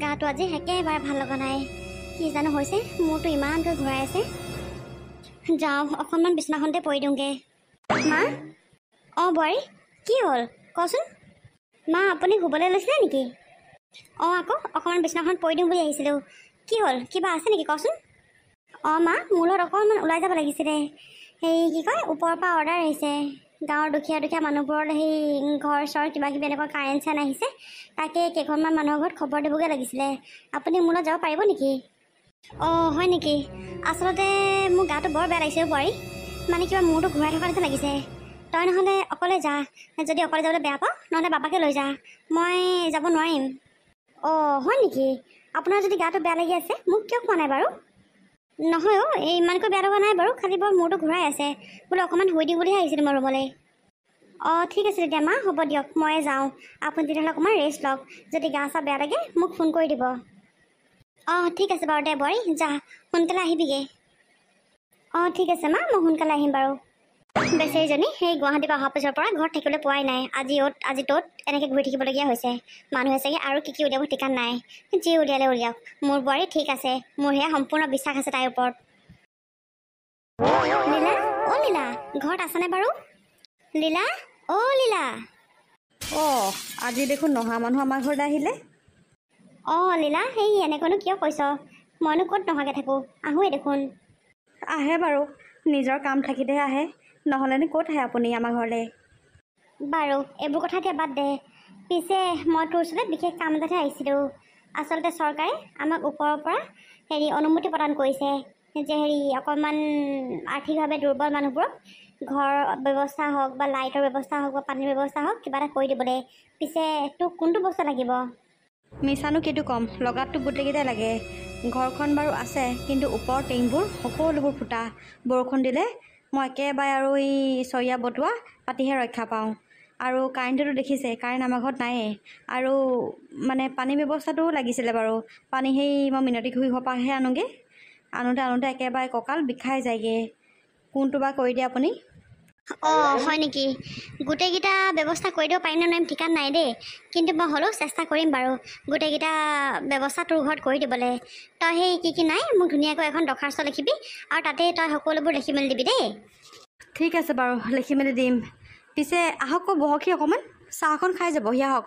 গাটো আজি একেবাৰে ভাল লগা নাই। কি জানো হৈছে, মূৰটো ইমানকৈ ঘূৰাই আছে। যাওঁ অকণমান বিছনাখনতে পৰি দিওঁগৈ। মা, অঁ বোৱাৰী, কি হ'ল কচোন? মা, আপুনি শুবলৈ লৈছিলে নেকি? অঁ আকৌ অকণমান বিছনাখনত পৰি দিওঁ বুলি আহিছিলোঁ। কি হ'ল, কিবা আছে নেকি কচোন? অঁ মা, মোৰ লগত অকণমান ওলাই যাব লাগিছিলে। সেই কি কয়, ওপৰৰ পৰা অৰ্ডাৰ আহিছে। গাঁৱৰ দুখীয়া দুখীয়া মানুহবোৰৰ সেই ঘৰ চৰ কিবা কিবি এনেকুৱা কাৰেণ্ট চাৰেণ্ট আহিছে। তাকে কেইখনমান মানুহৰ ঘৰত খবৰ দিবগৈ লাগিছিলে। আপুনি মোৰ লগত যাব পাৰিব নেকি? অঁ হয় নেকি? আচলতে মোৰ গাটো বৰ বেয়া লাগিছে বোৱাৰী। মানে কিবা মূৰটো ঘূৰাই থকা নিচিনা লাগিছে। তই নহ'লে অকলে যা, যদি অকলে যাবলৈ বেয়া পাওঁ নহ'লে বাবাকে লৈ যা, মই যাব নোৱাৰিম। অঁ হয় নেকি? আপোনাৰ যদি গাটো বেয়া লাগি আছে মোক কিয় কোৱা নাই বাৰু? নহয় অ', এই ইমানকৈ বেয়া লগা নাই বাৰু, খালি বৰ মূৰটো ঘূৰাই আছে। বোলে অকণমান শুই দিওঁ বুলিহে আহিছিলোঁ মই ৰুমলৈ। অঁ ঠিক আছে তেতিয়া মা, হ'ব দিয়ক, ময়ে যাওঁ। আপুনি তেতিয়াহ'লে অকণমান ৰেষ্ট লওক। যদি গা চা বেয়া লাগে মোক ফোন কৰি দিব। অঁ ঠিক আছে বাৰু দে বোৱাৰী, যা সোনকালে আহিবিগৈ। অঁ ঠিক আছে মা, মই সোনকালে আহিম বাৰু। বেচেৰীজনী সেই গুৱাহাটীৰ পৰা অহাৰ পিছৰ পৰা ঘৰত থাকিবলৈ পোৱাই নাই। আজি অ'ত আজি ত'ত এনেকৈ ঘূৰি থাকিবলগীয়া হৈছে। মানুহে চাগে আৰু কি উলিয়াব ঠিকান নাই। যি উলিয়ালে উলিয়াওক, মোৰ বোৱাৰী ঠিক আছে। মোৰ সেয়া সম্পূৰ্ণ বিশ্বাস আছে তাইৰ ওপৰত। লীলা, অ' লীলা, ঘৰত আছানে বাৰু? লীলা, অ' লীলা। অঁ আজি দেখোন নহা মানুহ আমাৰ ঘৰলৈ আহিলে। অঁ লীলা, সেই এনেকৈনো কিয় কৈছ? মইনো ক'ত নহাকৈ থাকোঁ, আহোঁৱেই দেখোন। আহে বাৰু, নিজৰ কাম থাকিলেহে আহে, নহ'লেনো ক'ত আহে আপুনি আমাৰ ঘৰলৈ। বাৰু এইবোৰ কথা এতিয়া বাদ দে। পিছে মই তোৰ ওচৰলৈ বিশেষ কাম এটাতহে আহিছিলোঁ। আচলতে চৰকাৰে আমাক ওপৰৰ পৰা অনুমতি প্ৰদান কৰিছে যে অকণমান আৰ্থিকভাৱে দুৰ্বল মানুহবোৰক ঘৰ ব্যৱস্থা হওক বা লাইটৰ ব্যৱস্থা হওক বা পানীৰ ব্যৱস্থা হওক কিবা এটা কৰি দিবলৈ। পিছে তোক কোনটো বস্তু লাগিব? মিছানো কিটো ক'ম, লগাততো গোটেইকেইটাই লাগে। ঘৰখন বাৰু আছে, কিন্তু ওপৰৰ টিংবোৰ সকলোবোৰ ফুটা। বৰষুণ দিলে মই একেবাৰে আৰু এই চৰিয়া বটোৱা পাতিহে ৰক্ষা পাওঁ। আৰু কাৰেণ্টটোতো দেখিছে, কাৰেণ্ট আমাৰ ঘৰত নায়েই। আৰু মানে পানীৰ ব্যৱস্থাটোও লাগিছিলে বাৰু। পানী সেই মই মিনতি ঘূৰি ঘৰৰ পৰাহে আনোগৈ। আনোতে একেবাৰে কঁকাল বিষাই যায়গৈ। কোনটো বা কৰি দিয়ে আপুনি? অঁ হয় নেকি? গোটেইকেইটা ব্যৱস্থা কৰি দিব পাৰিম নে নোৱাৰিম ঠিকান নাই দেই, কিন্তু মই হ'লেও চেষ্টা কৰিম বাৰু গোটেইকেইটা ব্যৱস্থা তোৰ ঘৰত কৰি দিবলৈ। তই সেই কি নাই মোক ধুনীয়াকৈ এখন দৰখাস্ত লিখিবি, আৰু তাতেই তই সকলোবোৰ লিখি মেলি দিবি দেই। ঠিক আছে বাৰু, লিখি মেলি দিম। পিছে আহক আকৌ বহকহি অকণমান, চাহখন খাই যাবহি আহক।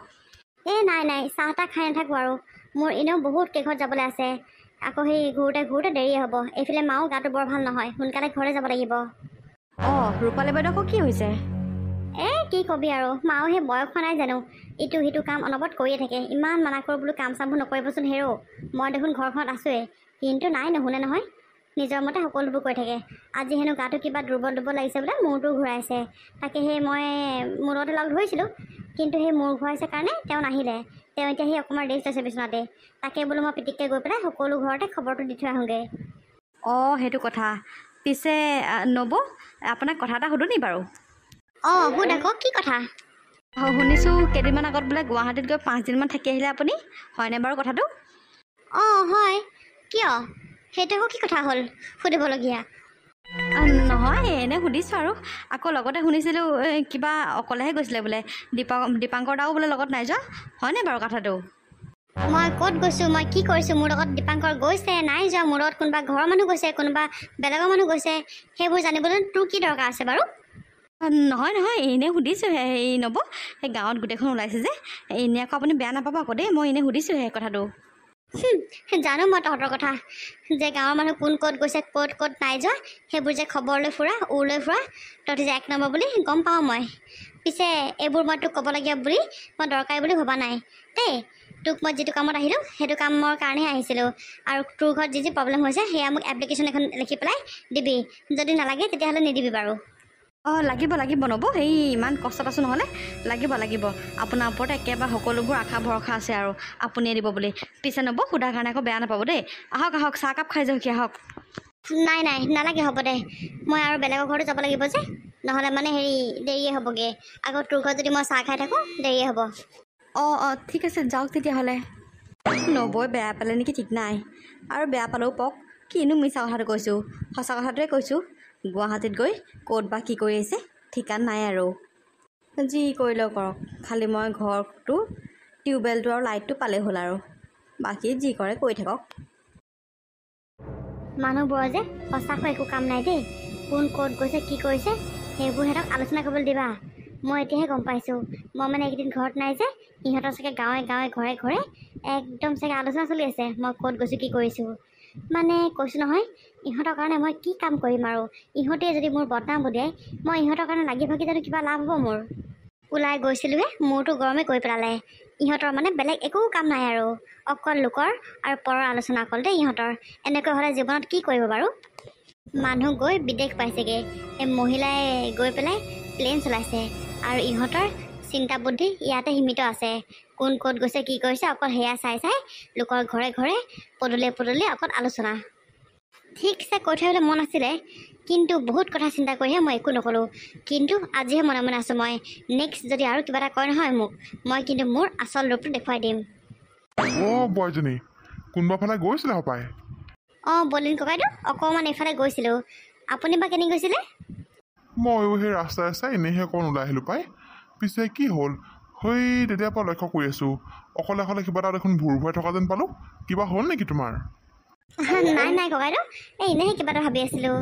নাই চাহ তাহ খাই নাথাকোঁ আৰু, মোৰ এনেও বহুত কেইঘৰত যাবলৈ আছে। আকৌ সেই ঘূৰোতে দেৰিয়ে হ'ব। এইফালে মাও গাটো বৰ ভাল নহয়, সোনকালে ঘৰলৈ যাব লাগিব। অঁ ৰূপালী বাইদেউ আকৌ কি হৈছে? কি কবি আৰু, মাও সেই বয়স হোৱা নাই জানো, ইটো সিটো কাম অনবৰত কৰিয়ে থাকে। ইমান মানা কৰোঁ বোলো কাম চামবোৰ নকৰিবচোন হেৰৌ, মই দেখোন ঘৰখনত আছোৱেই, কিন্তু নাই নুশুনে নহয়, নিজৰ মতে সকলোবোৰ কৰি থাকে। আজি হেনো গাটো কিবা দুৰ্বল লাগিছে বোলে, মূৰটো ঘূৰাইছে। তাকে সেই মই মোৰ লগতে লগ ধৰিছিলোঁ, কিন্তু সেই মূৰ ঘূৰাইছে কাৰণে তেওঁ নাহিলে। তেওঁ এতিয়া সেই অকণমান ৰেষ্ট লৈছে বিচনাতে। তাকে বোলো মই পিটিককৈ গৈ পেলাই সকলো ঘৰতে খবৰটো দি থৈ আহোঁগৈ। অঁ সেইটো কথা। পিছে নবৌ, আপোনাক কথা এটা সুধোঁ নি বাৰু? অঁ সুধ আকৌ, কি কথা? শুনিছোঁ কেইদিনমান আগত বোলে গুৱাহাটীত গৈ 5 দিনমান থাকি আহিলে আপুনি, হয়নে বাৰু কথাটো? অঁ হয়, কিয়? সেইটো আকৌ কি কথা হ'ল সুধিবলগীয়া? নহয় এনেই সুধিছোঁ আৰু। আকৌ লগতে শুনিছিলোঁ কিবা অকলেহে গৈছিলে বোলে, দীপাংকৰ দাও বোলে লগত নাই যোৱা, হয়নে বাৰু কথাটো? মই ক'ত গৈছোঁ, মই কি কৰিছোঁ, মোৰ লগত দীপাংকৰ গৈছে নাই যোৱা, মোৰ লগত কোনোবা ঘৰৰ মানুহ গৈছে, কোনোবা বেলেগৰ মানুহ গৈছে, সেইবোৰ জানিবলৈ তোৰ কি দৰকাৰ আছে বাৰু? নহয় এনেই সুধিছোঁহে। হেৰি নবৌ, সেই গাঁৱত গোটেইখন ওলাইছে যে, এনেই আকৌ আপুনি বেয়া নাপাব আকৌ দেই, মই এনেই সুধিছোঁহে কথাটো। জানো মই তহঁতৰ কথা, যে গাঁৱৰ মানুহ কোন ক'ত গৈছে, ক'ত নাই যোৱা, সেইবোৰ যে খবৰ লৈ ফুৰা, লৈ ফুৰা, তহঁতি যে 1 নম্বৰ বুলি গম পাওঁ মই। পিছে এইবোৰ মই তোক ক'বলগীয়া বুলি মই দৰকাৰী বুলি ভবা নাই দেই। তোক মই যিটো কামত আহিলোঁ সেইটো কামৰ কাৰণেহে আহিছিলোঁ। আৰু তোৰ ঘৰত যি প্ৰব্লেম হৈছে সেয়া মোক এপ্লিকেশ্যন এখন লিখি পেলাই দিবি। যদি নালাগে তেতিয়াহ'লে নিদিবি বাৰু। অঁ লাগিব নবৌ, এই ইমান কষ্টত আছোঁ নহ'লে, লাগিব আপোনাৰ ওপৰতে একেবাৰে সকলোবোৰ আশা ভৰসা আছে আৰু আপুনিয়ে দিব বুলি। পিছে নবৌ সোধাৰ কাৰণে আকৌ বেয়া নাপাব দেই। আহক চাহকাপ খাই যাওকহি আহক। নাই নালাগে, হ'ব দে। মই আৰু বেলেগৰ ঘৰতো যাব লাগিব যে, নহ'লে মানে দেৰিয়ে হ'বগৈ। আকৌ তোৰ ঘৰত যদি মই চাহ খাই থাকোঁ দেৰিয়ে হ'ব। অঁ ঠিক আছে যাওক তেতিয়াহ'লে। নবৌয়ে বেয়া পালে নেকি ঠিক নাই, আৰু বেয়া পালেও পাওক, কিনো মিছা কথাটো কৈছোঁ, সঁচা কথাটোৱে কৈছোঁ। গুৱাহাটীত গৈ ক'ত বা কি কৰি আছে ঠিকান নাই আৰু। যি কৰিলেও কৰক, খালি মই ঘৰটো টিউবৱেলটো আৰু লাইটটো পালেই হ'ল আৰু। বাকী যি কৰে কৰি থাকক। মানুহবোৰৰ যে সঁচাকৈ একো কাম নাই দেই। কোন ক'ত গৈছে কি কৰিছে সেইবোৰ সিহঁতক আলোচনা কৰিবলৈ দিবা। মই এতিয়াহে গম পাইছোঁ। মই মানে এইকেইদিন ঘৰত নাই যে, ইহঁতৰ চাগে গাঁৱে গাঁৱে ঘৰে ঘৰে একদম চাগে আলোচনা চলি আছে মই ক'ত গৈছোঁ কি কৰিছোঁ। মানে কৈছোঁ নহয়, ইহঁতৰ কাৰণে মই কি কাম কৰিম আৰু। ইহঁতে যদি মোৰ বদনাম বুলিয়াই মই ইহঁতৰ কাৰণে লাগি ভাগি জানো কিবা লাভ হ'ব মোৰ? ওলাই গৈছিলোঁহে মূৰটো গৰমে কৰি পেলালে। ইহঁতৰ মানে বেলেগ একো কাম নাই আৰু, অকল লোকৰ আৰু পৰৰ আলোচনা অকল দেই ইহঁতৰ। এনেকৈ হ'লে জীৱনত কি কৰিব বাৰু? মানুহ গৈ বিদেশ পাইছেগৈ, এই মহিলাই গৈ পেলাই প্লেন চলাইছে আৰু ইহঁতৰ চিন্তা বুদ্ধি ইয়াতে সীমিত আছে। কোন ক'ত গৈছে কি কৰিছে অকল সেয়া চাই চাই লোকৰ ঘৰে ঘৰে পদূলিয়ে পদূলিয়ে অকল আলোচনা। ঠিকছে কৈ থৈ মন আছিলে, কিন্তু বহুত কথা চিন্তা কৰিহে মই একো নক'লোঁ। কিন্তু আজিহে মনে মনে আছোঁ মই। নেক্সট যদি আৰু কিবা এটা কয় নহয় মোক, মই কিন্তু মোৰ আচল ৰূপটো দেখুৱাই দিম। বোৱাৰীজনী কোনোবা ফালে গৈছিলে হপায়? বলিন ককাইদেউ অকণমান এইফালে গৈছিলোঁ। আপুনি বা কেনি গৈছিলে? ময়ো সেই ৰাস্তাই ৰাস্তাই এনেইহে অকণ ওলাই আহিলোঁ পাই। পিছে কি হ'ল? তেতিয়াৰ পৰা লক্ষ্য কৰি আছোঁ, অকলে অকলে কিবা এটা দেখোন ভুৰ ভুৰাই থকা যেন পালোঁ। কিবা হ'ল নেকি তোমাৰ? নাই নাই ককাইদেউ, এনেহে কিবা এটা ভাবি আছিলোঁ।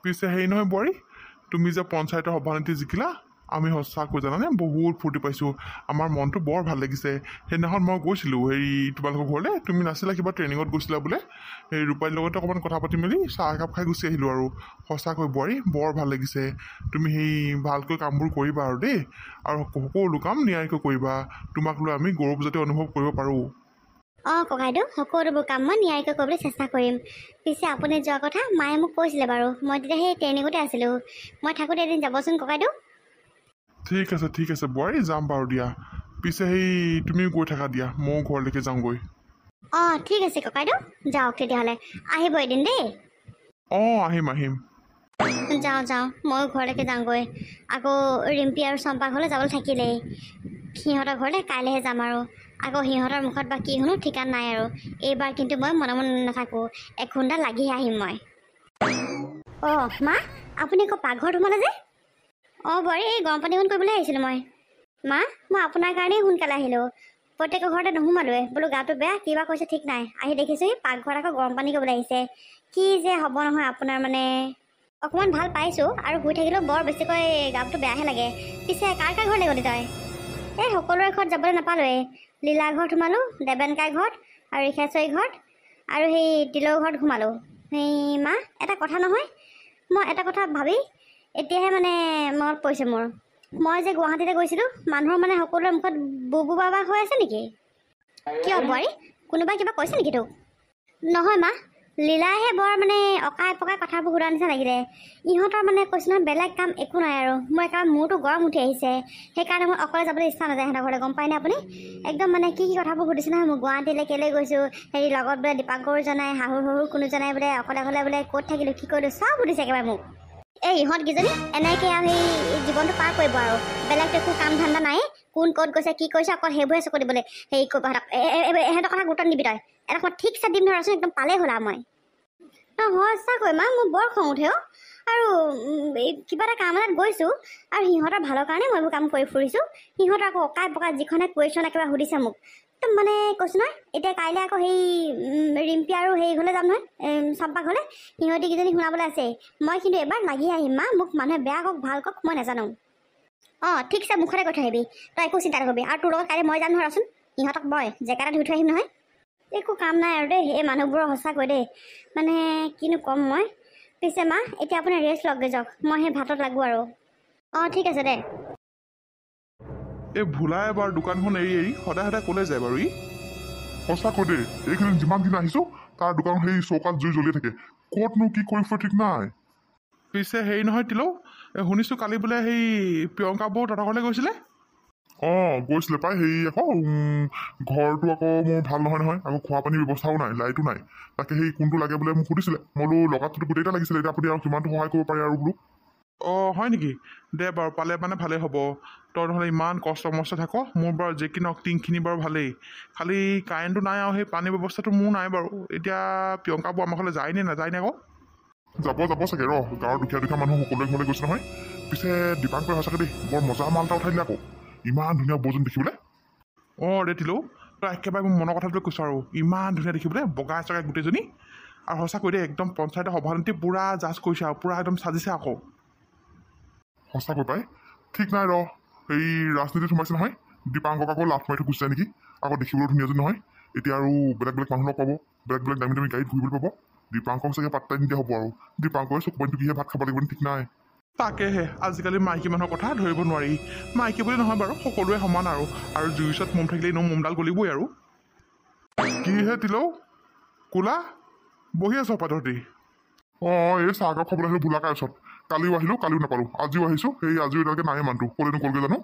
পিছে হেৰি নহয় বোৱাৰী, তুমি যে পঞ্চায়তৰ সভানেত্ৰী জিকিলা, আমি সঁচাকৈ জানানে বহুত ফূৰ্তি পাইছোঁ। আমাৰ মনটো বৰ ভাল লাগিছে। সেইদিনাখন মই গৈছিলোঁ তোমালোকৰ ঘৰলৈ, তুমি নাছিলা, কিবা ট্ৰেইনিঙত গৈছিলা বোলে। সেই ৰূপাইৰ লগতে অকণমান কথা পাতি মেলি চাহ একাপ খাই গুচি আহিলোঁ আৰু। সঁচাকৈ বোৱাৰী বৰ ভাল লাগিছে। তুমি ভালকৈ কামবোৰ কৰিবা আৰু দেই, আৰু সকলো কাম নিয়াৰিকৈ কৰিবা। তোমাক লৈ আমি গৌৰৱ যাতে অনুভৱ কৰিব পাৰোঁ। ককাইদেউ সকলোবোৰ কাম মই নিয়াৰিকৈ কৰিবলৈ চেষ্টা কৰিম। পিছে আপুনি যোৱা কথা মায়ে মোক কৈছিলে বাৰু, মই তেতিয়া সেই ট্ৰেইনিঙতে আছিলোঁ। মই থাকোঁতে এদিন যাবচোন ককাইদেউ। ঠিক আছে বোৱাৰী, যাম বাৰু দিয়া। পিছে তুমিও গৈ থাকা দিয়া, ময়ো ঘৰলৈকে যাওঁগৈ। ঠিক আছে ককাইদেউ, যাওক তেতিয়াহ'লে। আহিব এদিন দেই। আহিম। যাওঁ ময়ো ঘৰলৈকে যাওঁগৈ। আকৌ ৰিম্পী আৰু চম্পা ঘৰলৈ যাবলৈ থাকিলেই। সিহঁতৰ ঘৰলৈ কাইলৈহে যাম আৰু। আকৌ সিহঁতৰ মুখত বা কি শুনো ঠিকান নাই আৰু। এইবাৰ কিন্তু মই মনে মনে নাথাকোঁ, এখুন্দা লাগিহে আহিম মই। মা আপুনি আকৌ পাকঘৰত সোমালে যে? বোৱাৰী এই গৰম পানী অকণ কৰিবলৈ আহিছিলোঁ মই। মা মই আপোনাৰ কাৰণেই সোনকালে আহিলোঁ। প্ৰত্যেকৰ ঘৰতে নোসোমালোৱে, বোলো গাটো বেয়া কিবা কৈছে ঠিক নাই। আহি দেখিছোঁ পাকঘৰত আকৌ গৰম পানী কৰিবলৈ আহিছে। কি যে হ'ব নহয় আপোনাৰ মানে। অকণমান ভাল পাইছোঁ আৰু শুই থাকিলেও বৰ বেছিকৈ গাটো বেয়াহে লাগে। পিছে কাৰ ঘৰলৈ গ'লি তই? সকলোৰে ঘৰত যাবলৈ নাপালোঁৱেই। লীলা ঘৰত সোমালোঁ, দেবেন কাইৰ ঘৰত আৰু ৰিখেশ্বৰী ঘৰত আৰু তিলৰ ঘৰত সোমালোঁ। মা এটা কথা নহয়, মই এটা কথা ভাবি এতিয়াহে মানে মনত পৰিছে মোৰ। মই যে গুৱাহাটীলৈ গৈছিলোঁ, মানুহৰ মানে সকলোৰে মুখত বুবু বাবা হৈ আছে নেকি? কিয় বোৱাৰী, কোনোবাই কিবা কৈছে নেকি তোক? নহয় মা, লীলাইহে বৰ মানে অকাই পকাই কথাবোৰ সোধা নিচিনা লাগিলে। ইহঁতৰ মানে কৈছোঁ নহয় বেলেগ কাম একো নাই আৰু। মোৰ একেবাৰে মূৰটো গৰম উঠি আহিছে। সেইকাৰণে মই অকলে যাবলৈ ইচ্ছা নাযায় সিহঁতৰ ঘৰলৈ, গম পায়নে আপুনি? একদম মানে কি কথাবোৰ সুধিছে নহয় মোক। গুৱাহাটীলৈ কেলৈ গৈছোঁ, লগত বোলে দীপাংকৰ জনাই, শাহু শহুৰ কোনো জনাই বোলে, অকলে বোলে ক'ত থাকিলোঁ কি কৰিলোঁ চব সুধিছে একেবাৰে মোক। ইহঁতকেইজনী এনেকৈ আৰু জীৱনটো পাৰ কৰিব আৰু। বেলেগতো একো কাম ধান্দা নাই। কোন ক'ত গৈছে কি কৰিছে অকল সেইবোৰে চকু দিবলৈ এহেঁতৰ কথা গুৰুত্ব নিদিবি তই। এটা মই ঠিকছে দিম ধৰাচোন, একদম পালেই হ'ল আৰু মই। সঁচাকৈ মা মোৰ বৰ খং উঠে আৰু কিবা এটা কাম এটাত গৈছোঁ আৰু সিহঁতৰ ভালৰ কাৰণে মই এইবোৰ কাম কৰি ফুৰিছোঁ। সিহঁতৰ আকৌ অকাই পকাই যিখনে কুৱেশ্যন একেবাৰে সুধিছে মোক, একদম মানে কৈছোঁ নহয়। এতিয়া কাইলৈ আকৌ ৰিম্পী আৰু ঘৰলৈ যাম নহয়, চম্পা ঘৰলৈ। সিহঁতিকেইজনী শুনাবলৈ আছে। মই কিন্তু এবাৰ লাগি আহিম মা, মোক মানুহে বেয়া কওক ভাল কওক মই নাজানো। ঠিকছে মুখতে কৈ থৈ আহিবি, তই একো চিন্তা নকৰিবি। আৰু তোৰ লগত কাইলৈ মই যাম ধৰাচোন, ইহঁতক মই জেকেটা ধুই থৈ আহিম নহয়। একো কাম নাই আৰু দেই এই মানুহবোৰৰ, সঁচাকৈ দেই মানে কিনো ক'ম মই। পিছে মা এতিয়া আপুনি ৰেষ্ট লওকগৈ যাওক, মই ভাতত লাগোঁ আৰু। ঠিক আছে দে। ভোলাই এবাৰ দোকানখন এৰি সদায় ক'লৈ যায় বাৰু? সঁচাকৈ দেই, এইকেইদিন যিমান দিন আহিছোঁ তাৰ দোকান চৌকাত জুই জ্বলি থাকে। ক'তনো কি কৰি ফুৰে ঠিক নাই। পিছে নহয় তিলৌ, শুনিছোঁ কালি বোলে প্ৰিয়ংকা বৌ তহঁতৰ ঘৰলৈ গৈছিলে? গৈছিলে পাই। আকৌ ঘৰটো আকৌ মোৰ ভাল নহয়। আকৌ খোৱা পানীৰ ব্যৱস্থাও নাই, লাইটো নাই। তাকে কোনটো লাগে বোলে মোক সুধিছিলে। মই বোলো লগাটোতো গোটেইটা লাগিছিলে, এতিয়া আপুনি আৰু কিমানটো সহায় কৰিব পাৰে আৰু বোলো। হয় নেকি? দে বাৰু, পালে মানে ভালেই হ'ব। তই নহ'লে ইমান কষ্ট মষ্ট থাক। মোৰ বাৰু যি কি নহওক টিংখিনি বাৰু ভালেই, খালি কাৰেণ্টটো নাই আৰু পানীৰ ব্যৱস্থাটো মোৰ নাই বাৰু। এতিয়া প্ৰিয়ংকা বৌ আমাৰ ঘৰলৈ যায় নে নাযায় নে আকৌ? যাব চাগে গাঁৱৰ দুখীয়া মানুহ সকলোৰে ঘৰলৈ গৈছে নহয়। পিছে দীপাংকৰ সঁচাকৈ দেই বৰ মজা মাল এটা উঠাই দিলে আকৌ, ইমান ধুনীয়া বৌজন দেখিবলৈ। দে তিলৌ, তই একেবাৰে মোৰ মনৰ কথাটো কৈছোঁ আৰু ইমান ধুনীয়া দেখিবলৈ বগা চগাই গোটেইজনী আৰু সঁচাকৈ দেই একদম পঞ্চায়তৰ সভানেত্ৰী পূৰা জাজ কৰিছে আৰু পূৰা একদম সাজিছে আকৌ সঁচাকৈ পাই ঠিক নাই ৰ এই ৰাজনীতিত সোমাইছে নহয় দীপাংকক আকৌ লাভ মাৰি থৈ গুচি যায় নেকি আকৌ দেখিবলৈ ধুনীয়া যেন নহয় এতিয়া আৰু বেলেগ বেলেগ মানুহ লগ পাব বেলেগ বেলেগ দামী দামী গাড়ীত ঘূৰিবলৈ পাব দীপাংকক চাগে পাত্তাই নিদিয়া হ'ব আৰু দীপাংকৰে চকু পানীটো কিহে ভাত খাব লাগিব ঠিক নাই তাকেহে আজিকালি মাইকী মানুহৰ কথা ধৰিব নোৱাৰি মাইকী বুলি নহয় বাৰু সকলোৱে সমান আৰু জুইৰ ওচৰত মম থাকিলে এনেও মমডাল গলিবই আৰু কিহে তিলৌ কোলা বহি আছ পাতহঁতি অঁ এই চাহকাপ খাবলৈ আহিলোঁ ভোলাকাৰ ওচৰত কালিও আহিলোঁ কালিও নাপালোঁ আজিও আহিছোঁ সেই আজিও এতিয়ালৈকে নাই মানুহটো ক'লেনো ক'লগৈ জানো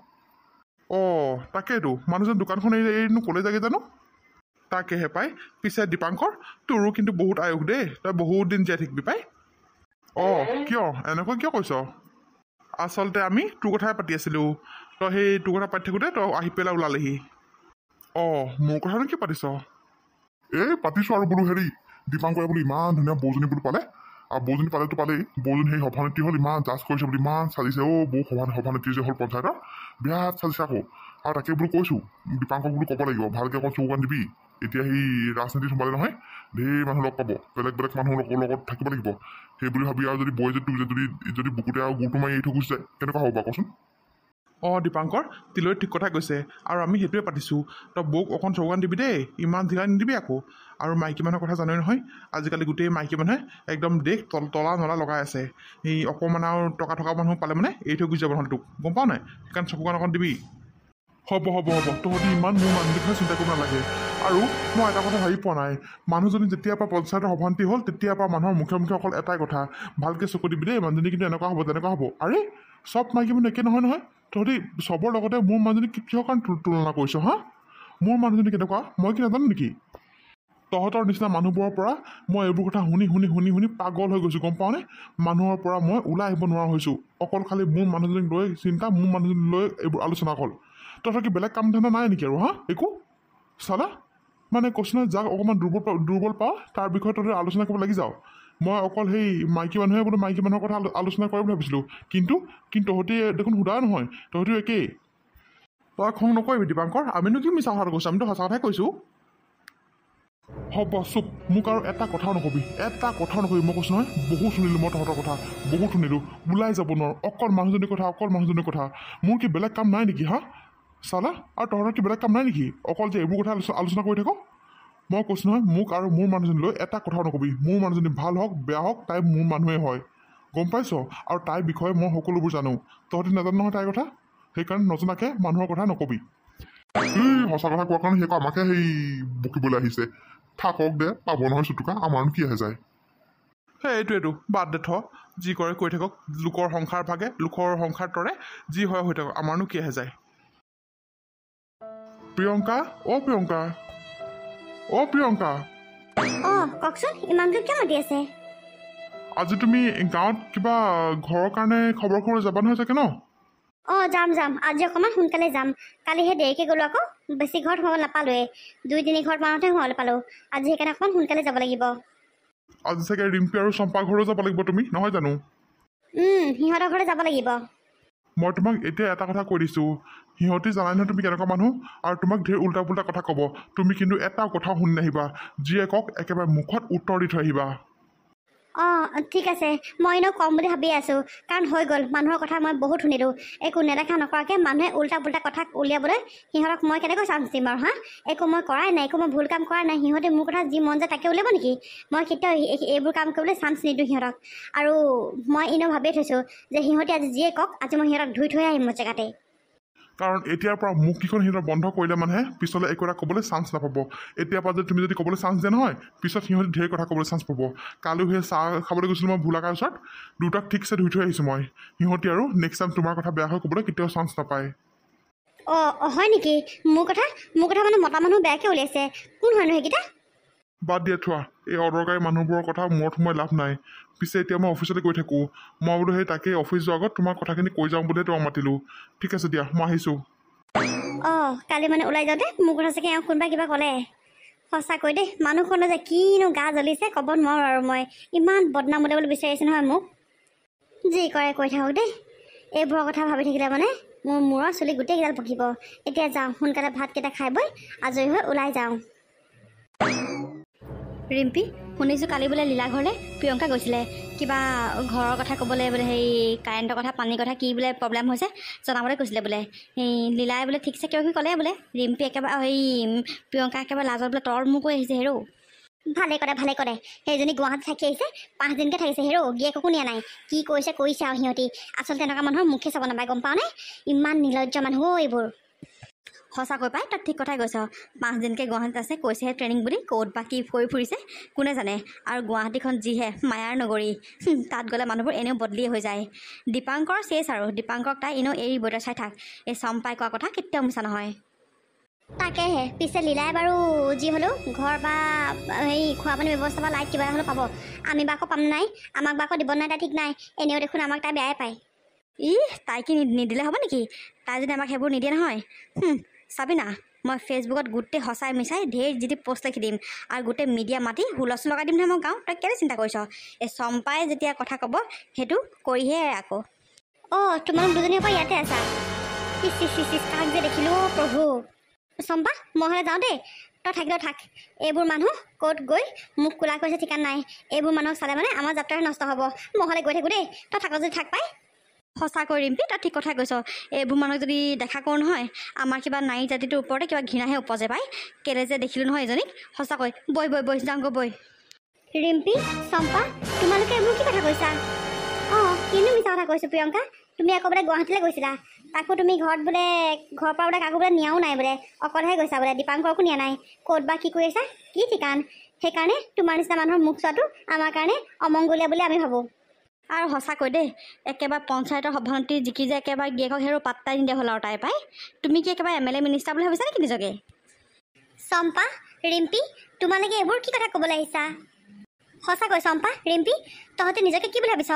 অঁ তাকেইতো মানুহজন দোকানখন এৰিনো ক'লৈ যাগে জানো তাকেহে পাই পিছে দীপাংকৰ তোৰো কিন্তু বহুত আয়ুস দেই তই বহুত দিন জীয়াই থাকিবি পাই অঁ কিয় এনেকুৱা কিয় কৈছ আচলতে আমি তোৰ কথাই পাতি আছিলোঁ তই সেই তোৰ কথা পাতি থাকোঁতে তই আহি পেলাই ওলালেহি অঁ মোৰ কথানো কি পাতিছ এই পাতিছোঁ আৰু বোলো হেৰি দীপাংকৰে বোলো ইমান ধুনীয়া বৌজনী বোলো পালে আৰু বৌজনী পালেতো পালেই বৌজনী সেই সভানেত্ৰী হ'ল ইমান জাজ কৰিছে বোলো ইমান চাজিছে বৌ সভানেত্ৰী যে হ'ল পঞ্চায়তৰ বিৰাট চাজিছে আকৌ আৰু তাকে বোলো কৈছোঁ দীপাংকক বোলো ক'ব লাগিব ভালকৈ অকণ চৌকান দিবি এতিয়া সেই ৰাজনীতিত সোমালে নহয় ঢেৰ মানুহ লগ পাব বেলেগ বেলেগ মানুহৰ লগত থাকিব লাগিব সেই বুলি ভাবি আৰু যদি বৌয়ে যদি বুকুতে আৰু গুৰটো মাৰি এৰি থৈ গুচি যায় কেনেকুৱা হ'ব বাৰু কচোন অঁ দীপাংকৰ তিলৈ ঠিক কথা কৈছে আৰু আমি সেইটোৱে পাতিছোঁ তই বৌক অকণ চৌকান দিবি দেই ইমান ঢিলাই নিদিবি আকৌ আৰু মাইকী মানুহৰ কথা জানোৱেই নহয় আজিকালি গোটেই মাইকী মানুহে একদম দেশ তলা নলা লগাই আছে এই অকণমান আৰু টকা থকা মানুহ পালে মানে এৰি থৈ গুচি যাব নহ'লে তোক গম পাৱ নাই সেইকাৰণে চকুকান অকণ দিবি হ'ব তহঁতি ইমান মোৰ মানুহৰ বিষয়ে চিন্তা কৰিব নালাগে আৰু মই এটা কথা ভাবি পোৱা নাই মানুহজনী যেতিয়াৰ পৰা পঞ্চায়তৰ সভান্তি হ'ল তেতিয়াৰ পৰা মানুহৰ মুখে মুখে অকল এটাই কথা ভালকৈ চকু দিবি দেই মানুহজনী কিন্তু এনেকুৱা হ'ব তেনেকুৱা হ'ব আৰে চব মাইকী মানুহ একে নহয় তহঁতি চবৰ লগতে মোৰ মানুহজনী কিহৰ কাৰণে তুলনা কৰিছ হা মোৰ মানুহজনী কেনেকুৱা মই কি নাজানো নেকি তহঁতৰ নিচিনা মানুহবোৰৰ পৰা মই এইবোৰ কথা শুনি পাগল হৈ গৈছোঁ গম পাওঁনে মানুহৰ পৰা মই ওলাই আহিব নোৱাৰা হৈছোঁ অকল খালি মোৰ মানুহজনীক লৈ চিন্তা মোৰ মানুহজনীক লৈ এইবোৰ আলোচনা হ'ল তহঁতৰ কি বেলেগ কাম ধান্দা নাই নেকি আৰু হা একো চালা মানে কৈছোঁ নহয় যাক অকণমান দুৰ্বল পাওঁ তাৰ বিষয়ে তহঁতে আলোচনা কৰিব লাগি যাওঁ মই অকল সেই মাইকী মানুহে বোলো মাইকী মানুহৰ কথা আলোচনা কৰে বুলি ভাবিছিলোঁ কিন্তু তহঁতি দেখোন সোধা নহয় তহঁতিও একেই তই খং নকৰিবি দীপাংকৰ আমিনো কি মিছা কথাটো কৈছোঁ আমিতো সঁচা কথাই কৈছোঁ হ'ব চুপ মোক আৰু এটা কথাও নকবি মই কৈছোঁ নহয় বহুত শুনিলোঁ মই তহঁতৰ কথা বহুত শুনিলোঁ ওলাই যাব নোৱাৰোঁ অকল মানুহজনীৰ কথা মোৰ কি বেলেগ কাম নাই নেকি হা চালা আৰু তহঁতৰ কি বেলেগ কাম নাই নেকি অকল যে এইবোৰ কথা আলোচনা কৰি থাক মই কৈছোঁ নহয় মোক আৰু মোৰ মানুহজনী লৈ এটা কথাও নকবি মোৰ মানুহজনী ভাল হওক বেয়া হওক তাই মোৰ মানুহে হয় গম পাইছ আৰু তাইৰ বিষয়ে মই সকলোবোৰ জানো তহঁতি নাজানো নহয় তাইৰ কথা সেইকাৰণে নজনাকৈ মানুহৰ কথা নকবি সঁচা কথা কোৱাৰ কাৰণে সেই আমাকে সেই বকিবলৈ আহিছে থাকক দে পাব নহয় চুটুকা আমাৰনো কি আহে যায় এইটোৱেতো বাদ দে থ যি কৰে কৈ থাকক লোকৰ সংসাৰ ভাগে লোকৰ সংসাৰ তৰে যি হয় হৈ থাকক আমাৰনো কি আহে যায় প্ৰিয়ংকা অঁ কওকচোন ইমানটো কিয় মাতি আছে আজি তুমি গাঁৱত কিবা ঘৰৰ কাৰণে খবৰ যাবা নহয় চাগে ন অঁ যাম আজি অকণমান সোনকালে যাম কালিহে দেৰিকৈ গ'লোঁ আকৌ বেছি ঘৰত সোমাব নাপালোঁৱেই 2-3 ঘৰত মানতহে সোমাবলৈ পালোঁ আজি সেইকাৰণে অকণমান সোনকালে যাব লাগিব আজি চাগে ৰিম্পী আৰু চম্পা ঘৰো যাব লাগিব তুমি নহয় জানো সিহঁতৰ ঘৰলৈ যাব লাগিব মই তোমাক এতিয়া এটা কথা কৈ দিছোঁ সিহঁতি জানাই নহয় তুমি কেনেকুৱা মানুহ আৰু তোমাক ঢেৰ উল্টা পুল্টা কথা ক'ব তুমি কিন্তু এটা কথাও শুনি নাহিবা যিয়ে কওক একেবাৰে মুখত উত্তৰ দি থৈ আহিবা অঁ ঠিক আছে মই এনেও ক'ম বুলি ভাবি আছোঁ কাৰণ হৈ গ'ল মানুহৰ কথা মই বহুত শুনিলোঁ একো নেদেখা নকৰাকৈ মানুহে উল্টা পুল্টা কথা উলিয়াবলৈ সিহঁতক মই কেনেকৈ চান্স দিম আৰু হা একো মই কৰাই নাই একো মই ভুল কাম কৰা নাই সিহঁতে মোৰ কথা যি মন যায় তাকে উলিয়াব নেকি মই কেতিয়াও এইবোৰ কাম কৰিবলৈ চান্স নিদিওঁ সিহঁতক আৰু মই এনেও ভাবিয়ে থৈছোঁ যে সিহঁতে আজি যিয়ে কওক আজি মই সিহঁতক ধুই থৈ আহিম মোৰ জেগাতে কাৰণ এতিয়াৰ পৰা মুখকেইখন সিহঁতৰ বন্ধ কৰিলে মানুহে পিছলৈ একো এটা ক'বলৈ চান্স নাপাব এতিয়াৰ পৰা তুমি যদি ক'বলৈ চান্স দিয়া নহয় পিছত সিহঁতে ঢেৰ কথা ক'বলৈ চান্স পাব কালিও সেই চাহ খাবলৈ গৈছিলোঁ মই ভোলাকাৰ ওচৰত দুটাক ঠিকছে ধুই থৈ আহিছোঁ মই সিহঁতি আৰু নেক্সট টাইম তোমাৰ কথা বেয়া হৈ ক'বলৈ কেতিয়াও চান্স নাপায় অঁ হয় নেকি মোৰ কথা মানে মতা মানুহ বেয়াকৈ উলিয়াইছে কোন হয়নো সেইকেইটা বাদ দিয়া থোৱা এই অদৰকাৰী মানুহবোৰৰ কথা মূৰত সোমাই লাভ নাই পিছে এতিয়া মই অফিচলৈ গৈ থাকোঁ মই বোলো সেই তাকে অফিচ যোৱাৰ আগত তোমাৰ কথাখিনি কৈ যাওঁ বুলিহে তোমাক মাতিলোঁ ঠিক আছে দিয়া মই আহিছোঁ অঁ কালি মানে ওলাই যাওঁতে মোৰ কথা চাগে কোনোবা কিবা ক'লে সঁচাকৈ দেই মানুহখনৰ যে কিনো গা জ্বলিছে ক'ব নোৱাৰোঁ আৰু মই ইমান বদনাম উলিয়াবলৈ বিচাৰিছে নহয় মোক যি কৰে কৈ থাকক দেই এইবোৰৰ কথা ভাবি থাকিলে মানে মোৰ মূৰৰ চুলি গোটেইকেইডাল পকিব। এতিয়া যাওঁ, সোনকালে ভাতকেইটা খাই বৈ আজৰি হৈ ওলাই যাওঁ। ৰিম্পী, শুনিছোঁ কালি বোলে লীলা ঘৰলৈ প্ৰিয়ংকা গৈছিলে, কিবা ঘৰৰ কথা ক'বলৈ বোলে, সেই কাৰেণ্টৰ কথা, পানীৰ কথা, কি বোলে প্ৰব্লেম হৈছে জনাবলৈ কৈছিলে বোলে। সেই লীলাই বোলে ঠিকছে কিবা কিবি ক'লে বোলে। ৰিম্পী একেবাৰে সেই প্ৰিয়ংকা একেবাৰে লাজত বোলে তল মূৰ কৰি আহিছে হেৰৌ। ভালে কৰে। সেইজনী গুৱাহাটীত থাকি আহিছে, 5 দিনকৈ থাকিছে হেৰৌ, গিয়েকো নিয়া নাই। কি কৰিছে আৰু সিহঁতি। আচলতে এনেকুৱা মানুহৰ মুখে চাব নাপায়, গম পাওঁ নে? ইমান নিৰ্লজ্জ মানুহ এইবোৰ। সঁচাকৈ পাই, তই ঠিক কথাই কৈছ। 5 দিনকৈ গুৱাহাটীত আছে, কৈছেহে ট্ৰেইনিং বুলি। ক'ত বা কি কৰি ফুৰিছে কোনে জানে। আৰু গুৱাহাটীখন যিহে মায়াৰ নগৰী, তাত গ'লে মানুহবোৰ এনেও বদলিয়ে হৈ যায়। দীপাংকৰ চেছ আৰু দীপাংকক তাই এনেও এৰিবই, চাই থাক। এই চম্পাই কোৱা কথা কেতিয়াও মিছা নহয়। তাকেহে, পিছে লীলাই বাৰু যি হ'লেও ঘৰ বা হেৰি খোৱা পানীৰ ব্যৱস্থা বা লাইট কিবা হ'লেও পাব। আমি বা আকৌ পাম নাই, আমাক বা আকৌ দিব নাই, তাই ঠিক নাই। এনেও দেখোন আমাক তাই বেয়াই পায়। তাই কি নিদিলে হ'ব নেকি? তাই যদি আমাক সেইবোৰ নিদিয়ে নহয়, চাবি না, মই ফেচবুকত গোটেই সঁচাই মিছাই ঢেৰ যি পষ্ট লিখি দিম আৰু গোটেই মিডিয়া মাতি হুলস্থুল লগাই দিম নহয় মই গাঁও। তই কেলৈ চিন্তা কৰিছ? এই চম্পাই যেতিয়া কথা ক'ব সেইটো কৰিহে আকৌ। তোমালোক দুজনীৰ পৰা ইয়াতে আছা? কাক যে দেখিলোঁ প্ৰভু। চম্পা, মই হ'লে যাওঁ দেই, তই থাকিলেও থাক। এইবোৰ মানুহ ক'ত গৈ মোক কোলা কৰিছে ঠিকান নাই। এইবোৰ মানুহক চালে মানে আমাৰ যাত্ৰাহে নষ্ট হ'ব। মই হ'লে গৈ থাকোঁ দেই, তই থাক যদি থাক পাই। সঁচাকৈ ৰিম্পী, তই ঠিক কথাই কৈছ। এইবোৰ মানুহক যদি দেখা কৰোঁ নহয়, আমাৰ কিবা নাৰী জাতিটোৰ ওপৰতে কিবা ঘৃণাহে উপজে পায়। কেলে যে দেখিলোঁ নহয় এজনীক, সঁচাকৈ। বৈ যাওঁগৈ বৈ। ৰিম্পী, চম্পা, তোমালোকে এইবোৰ কি কথা কৈছা? কিনো মিছা কথা কৈছোঁ প্ৰিয়ংকা। তুমি আকৌ বোলে গুৱাহাটীলৈ গৈছিলা, তাকো তুমি ঘৰৰ পৰা বোলে কাকো বোলে নিয়াও নাই বোলে, অকলেহে গৈছা বোলে, দীপাংকৰকো নিয়া নাই। ক'ত বা কি কৰি আছা, কি ঠিকান। সেইকাৰণে তোমাৰ নিচিনা মানুহৰ মুখ চোৱাটো আমাৰ কাৰণে অমংগলীয়া বুলি আমি ভাবোঁ। আৰু সঁচাকৈ দেই, একেবাৰে পঞ্চায়তৰ সভানেত্ৰী জিকি যে একেবাৰে গিয়েকক হেৰৌ পাত্তাই নিদিয়া হ'ল আৰু তাই পাই। তুমি কি একেবাৰে MLA মিনিষ্টাৰ বুলি ভাবিছা নেকি নিজকে? চম্পা, ৰিম্পী, তোমালোকে এইবোৰ কি কথা ক'বলৈ আহিছা? সঁচাকৈ চম্পা, ৰিম্পী, তহঁতে নিজকে কি বুলি ভাবিছ?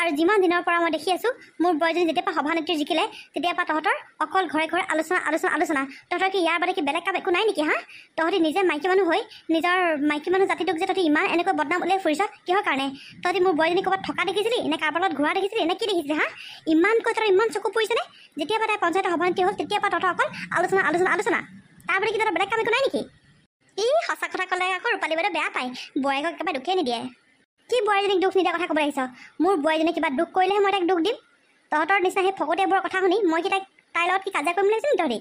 আৰু যিমান দিনৰ পৰা মই দেখি আছোঁ, মোৰ বোৱাৰীজনী যেতিয়াৰ পৰা সভানেত্ৰী জিকিলে তেতিয়াৰ পৰা তহঁতৰ অকল ঘৰে আলোচনা। তহঁতৰ কি ইয়াৰ বাদে কি বেলেগ কাম একো নাই নেকি? তহঁতি নিজে মাইকী মানুহ হৈ নিজৰ মাইকী মানুহ জাতিটোক যে তহঁতি ইমান এনেকৈ বদনাম উলিয়াই ফুৰিছ, কিহৰ কাৰণে? তহঁতি মোৰ বোৱাৰীজনী ক'ৰবাত থকা দেখিছিলি নে কাৰোবাৰ লগত ঘূৰা দেখিছিলি নে কি দেখিছিলি? ইমানকৈ তহঁতৰ ইমান চকু পৰিছেনে? যেতিয়াৰ পৰা তাই পঞ্চায়তৰ সভানেত্ৰী হ'ল তেতিয়াৰ পৰা তহঁতৰ অকল আলোচনা। তাৰ বাদে কি তহঁতৰ বেলেগ কাম একো নাই নেকি? সঁচা কথা ক'লে আকৌ ৰূপালী বাইদেউ বেয়া পায়, বোৱাৰীকক একেবাৰে দুখেই নিদিয়ে। কি বোৱাৰীজনীক দুখ নিদিয়া কথা ক'বলৈ আহিছ? মোৰ বোৱাৰীজনীয়ে কিবা দুখ কৰিলেহে মই তাইক দুখ দিম। তহঁতৰ নিচিনা সেই ফকতীয়াবোৰৰ কথা শুনি মই কি তাইৰ লগত কি কাজিয়া কৰিম বুলি ভাবিছিলি তহঁতি?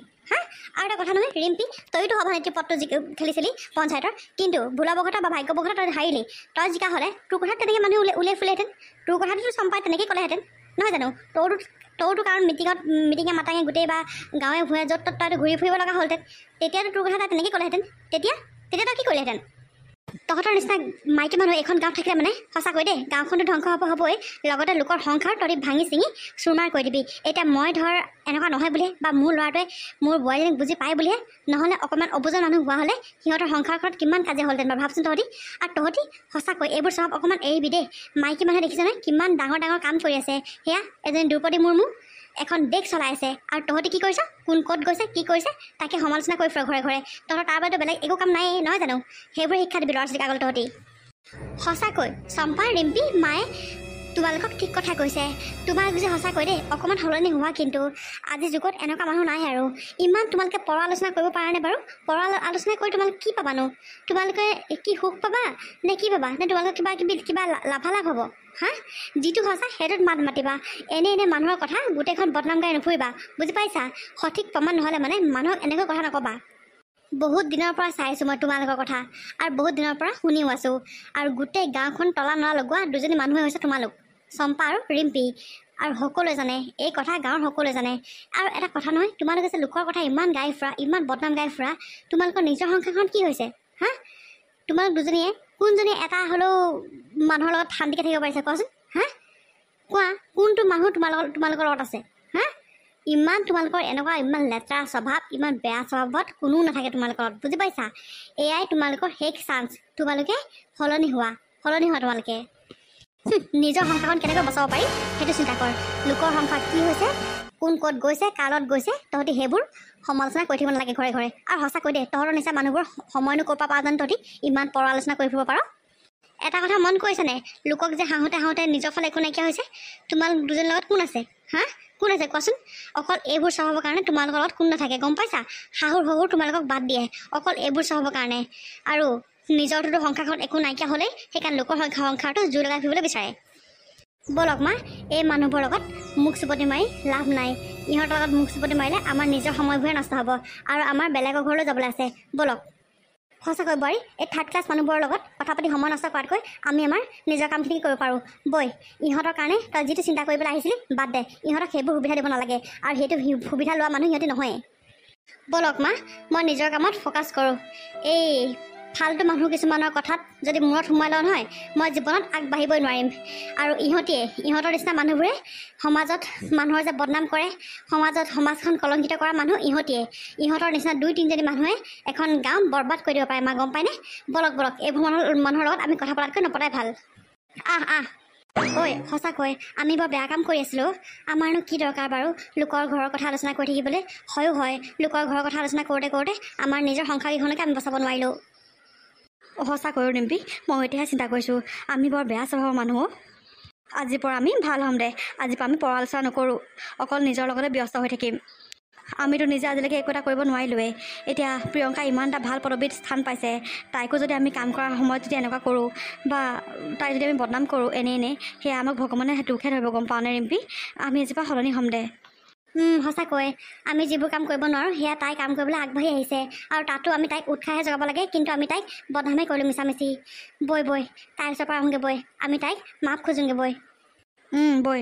আৰু এটা কথা নহয় ৰিম্পী, তইতো সভানেত্ৰী পদটো খেলিছিলি পঞ্চায়তৰ, কিন্তু ভুলবশতঃ বা ভাগ্যবশতঃ তই হাৰিলি। তই জিকা হ'লে তোৰ কথাত তেনেকৈ মানুহে উলিয়াই ফুলেহেঁতেন, তোৰ কথাটোতো চম্পাই তেনেকৈ ক'লেহেঁতেন, নহয় জানো? তোৰতো কাৰণ মিটিঙে মাতাঙে গোটেই বা গাঁৱে ভূঞে য'ত ত'ত তইতো ঘূৰি ফুৰিব লগা হ'লহেঁতেন, তেতিয়াতো তোৰ কথা তাই তেনেকৈ ক'লেহেঁতেন। তেতিয়া তই কি কৰিলেহেঁতেন? তহঁতৰ নিচিনা মাইকী মানুহ এখন গাঁৱত থাকিলে মানে সঁচাকৈ দেই, গাঁওখনটো ধ্বংস হ'বই, লগতে লোকৰ সংসাৰ তহঁতি ভাঙি চিঙি চুৰমাৰ কৰি দিবি। এতিয়া মই ধৰ এনেকুৱা নহয় বুলিহে, বা মোৰ ল'ৰাটোৱে মোৰ বোৱাৰীজনীক বুজি পায় বুলিহে, নহ'লে অকণমান অবুজন মানুহ হোৱা হ'লে সিহঁতৰ সংসাৰখনত কিমান কাজিয়া হ'লহেঁতেন বাৰু ভাবচোন তহঁতি। আৰু তহঁতি সঁচাকৈ এইবোৰ চব অকণমান এৰিবি দেই। মাইকী মানুহে দেখিছ নহয় কিমান ডাঙৰ কাম কৰি আছে। সেয়া এজনী দ্ৰৌপদী মুৰ্মু এখন দেশ চলাই আছে, আৰু তহঁতি কি কৰিছ? কোন ক'ত গৈছে কি কৰিছে তাকে সমালোচনা কৰি ফুৰ ঘৰে। তহঁতৰ তাৰ বাদেও বেলেগ একো কাম নাই, নহয় জানো? সেইবোৰে শিক্ষা দিবি ল'ৰা ছোৱালীক আগলৈ তহঁতি। সঁচাকৈ চম্পা, ৰিম্পী, মায়ে তোমালোকক ঠিক কথা কৈছে। তোমালোক যে সঁচাকৈ দেই অকণমান সলনি হোৱা, কিন্তু আজিৰ যুগত এনেকুৱা মানুহ নাই আৰু। ইমান তোমালোকে পৰ আলোচনা কৰিব পাৰানে বাৰু? পৰ আলোচনা কৰি তোমালোকে কি পাবানো? তোমালোকে কি সুখ পাবা নে কি পাবা? নে তোমালোকে কিবা লাভালাভ হ'ব? যিটো সঁচা সেইটোত মাত মাতিবা। এনে মানুহৰ কথা গোটেইখন বদনাম গাই নুফুৰিবা, বুজি পাইছা? সঠিক প্ৰমাণ নহ'লে মানে মানুহক এনেকৈ কথা নক'বা। বহুত দিনৰ পৰা চাই আছোঁ মই তোমালোকৰ কথা, আৰু বহুত দিনৰ পৰা শুনিও আছোঁ। আৰু গোটেই গাঁওখন তলা নলা লগোৱা দুজনী মানুহে হৈছে তোমালোক, চম্পা আৰু ৰিম্পী। আৰু সকলোৱে জানে এই কথা, গাঁৱৰ সকলোৱে জানে। আৰু এটা কথা নহয়, তোমালোকে যে লোকৰ কথা ইমান গাই ফুৰা, ইমান বদনাম গাই ফুৰা, তোমালোকৰ নিজৰ সংসাৰখন কি হৈছে? তোমালোক দুজনীয়ে কোনজনীয়ে এটা হ'লেও মানুহৰ লগত শান্তিকৈ থাকিব পাৰিছে কোৱাচোন? কোৱা, কোনটো মানুহ তোমালোকৰ লগত আছে? ইমান তোমালোকৰ এনেকুৱা ইমান লেতেৰা স্বভাৱ, ইমান বেয়া স্বভাৱত কোনো নাথাকে তোমালোকৰ লগত, বুজি পাইছা? এয়াই তোমালোকৰ শেষ চান্স। তোমালোকে সলনি হোৱা তোমালোকে। নিজৰ সংসাৰখন কেনেকৈ বচাব পাৰি সেইটো চিন্তা কৰ। লোকৰ সংসাৰ কি হৈছে, কোন ক'ত গৈছে, কাৰ লগত গৈছে, তহঁতি সেইবোৰ সমালোচনা কৰি থাকিব নালাগে ঘৰে। আৰু সঁচাকৈ দেই, তহঁতৰ নিচিনা মানুহবোৰ সময়নো ক'ৰ পৰা পাওঁ জানো? তহঁতি ইমান পৰ আলোচনা কৰি ফুৰিব পাৰ। এটা কথা মন কৰিছেনে লোকক যে হাঁহোতে হাঁহোতে নিজৰ ফালে একো নাইকিয়া হৈছে তোমালোক দুজনীৰ লগত কোন আছে হা কোন আছে কোৱাচোন অকল এইবোৰ চহাবৰ কাৰণে তোমালোকৰ লগত কোন নাথাকে গম পাইছা শাহুৰ শহুৰ তোমালোকক বাদ দিয়ে অকল এইবোৰ চহাবৰ কাৰণে আৰু নিজৰটোতো সংসাৰখনত একো নাইকিয়া হ'লেই সেইকাৰণে লোকৰ সংসাৰটো জুই লগাই ফুৰিবলৈ বিচাৰে বলক মা এই মানুহবোৰৰ লগত মুখ চুপতি মাৰি লাভ নাই ইহঁতৰ লগত মুখ চুপতি মাৰিলে আমাৰ নিজৰ সময়বোৰে নষ্ট হ'ব আৰু আমাৰ বেলেগৰ ঘৰলৈ যাবলৈ আছে বলক সঁচাকৈ বোৱাৰী এই থাৰ্ড ক্লাছ মানুহবোৰৰ লগত কথা পাতি সময় নষ্ট কৰাতকৈ আমি আমাৰ নিজৰ কামখিনি কৰিব পাৰোঁ বৈ ইহঁতৰ কাৰণে তই যিটো চিন্তা কৰিবলৈ আহিছিলি বাদ দে ইহঁতক সেইবোৰ সুবিধা দিব নালাগে আৰু সেইটো সুবিধা লোৱা মানুহ সিহঁতি নহয়েই বলক মা মই নিজৰ কামত ফ'কাছ কৰোঁ এই ফাল্টু মানুহ কিছুমানৰ কথাত যদি মূৰত সোমাই লওঁ নহয় মই জীৱনত আগবাঢ়িবই নোৱাৰিম আৰু ইহঁতৰ নিচিনা মানুহবোৰে সমাজত মানুহৰ যে বদনাম কৰে সমাজখন কলংকিত কৰা মানুহ ইহঁতৰ নিচিনা 2-3জনী মানুহে এখন গাঁও বৰবাদ কৰি দিব পাৰে মা গম পায়নে বলক এইবোৰ মানুহৰ লগত আমি কথা পতাতকৈ নপতাই ভাল আহ ঐ সঁচাকৈ আমি বৰ বেয়া কাম কৰি আছিলোঁ আমাৰনো কি দৰকাৰ বাৰু লোকৰ ঘৰৰ কথা আলোচনা কৰি থাকিবলৈ হয় লোকৰ ঘৰৰ কথা আলোচনা কৰোঁতে আমাৰ নিজৰ সংসাৰকেইখনকে আমি বচাব নোৱাৰিলোঁ সঁচাকৈ ৰিম্পী মই এতিয়াহে চিন্তা কৰিছোঁ আমি বৰ বেয়া স্বভাৱৰ মানুহ আজিৰ পৰা আমি ভাল হ'ম দে আজিৰ পৰা আমি পঢ়া আলোচনা নকৰোঁ অকল নিজৰ লগতে ব্যস্ত হৈ থাকিম আমিতো নিজে আজিলৈকে একো এটা কৰিব নোৱাৰিলোৱেই এতিয়া প্ৰিয়ংকা ইমান এটা ভাল পদবীত স্থান পাইছে তাইকো যদি আমি কাম কৰাৰ সময়ত যদি এনেকুৱা কৰোঁ বা তাই যদি আমি বদনাম কৰোঁ এনেই সেয়া আমাক ভগৱানে দুখে ধৰিব গম পাওঁনে ৰিম্পী আমি আজিৰ পৰা সলনি হ'ম দে সঁচাকৈ আমি যিবোৰ কাম কৰিব নোৱাৰোঁ সেয়া তাই কাম কৰিবলৈ আগবাঢ়ি আহিছে আৰু তাতো আমি তাইক উৎসাহে জগাব লাগে কিন্তু আমি তাইক বদনামে কৰিলোঁ মিছামিচি বৈ তাইৰ ওচৰৰ পৰা আহোঁগৈ বৈ আমি তাইক মাফ খোজোঁগৈ বৈ বৈ